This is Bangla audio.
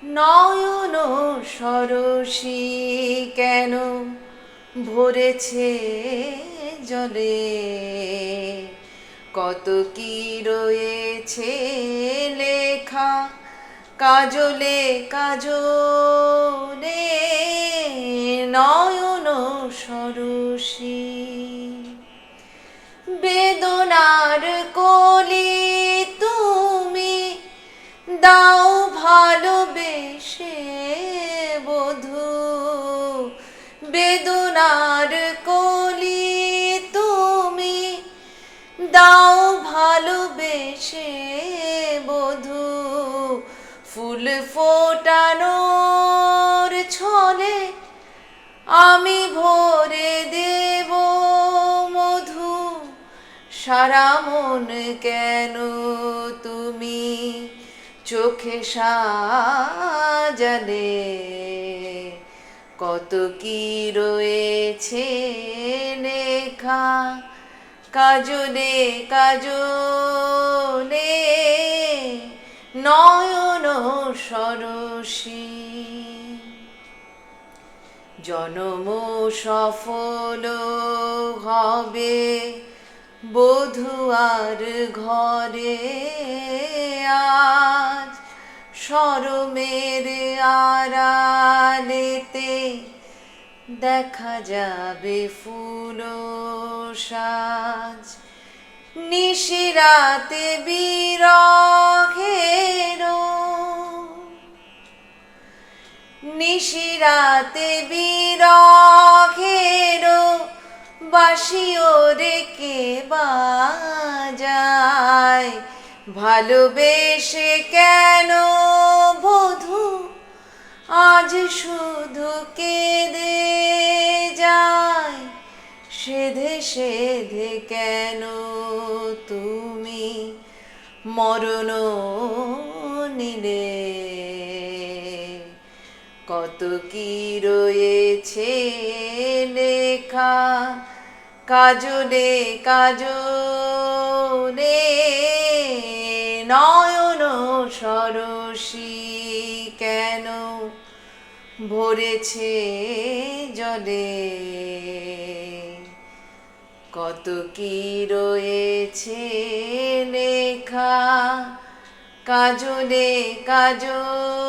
নয়ন সরসী কেন ভরেছে জলে, কত কি রয়েছে লেখা কাজলে কাজলে। নয়ন সরসী বেদনার কলি তুমি দাও ভালোবেসে বধূ, বেদনার কলি তুমি দাও ভালোবেসে বধূ। ফুল ফোটানোর ছলে আমি ভরে দেব মধু, সারা মন কেন তুমি চোখে সাজালে, কত কি রয়েছে লেখা কাজলে কাজলে। নয়ন সরসী জনম সফল হবে বধূয়ার ঘরে, আজ শরমের আড়ালেতে দেখা যাবে ফুল সাজ। নিশিরাতে বিরহের, নিশিরাতে বিরহের বাঁশিও রেখে বাজায়, ভালোবেসে কেন বধূ আজ শুধু কেঁদে যায়, সেধে সেধে কেন তুমি মরণ নিলে, কত কি রয়েছে লেখা কাজলে কাজলে। নয়ন সরসী কেন ভরেছে জলে, কত কি রয়েছে লেখা কাজলে কাজলে।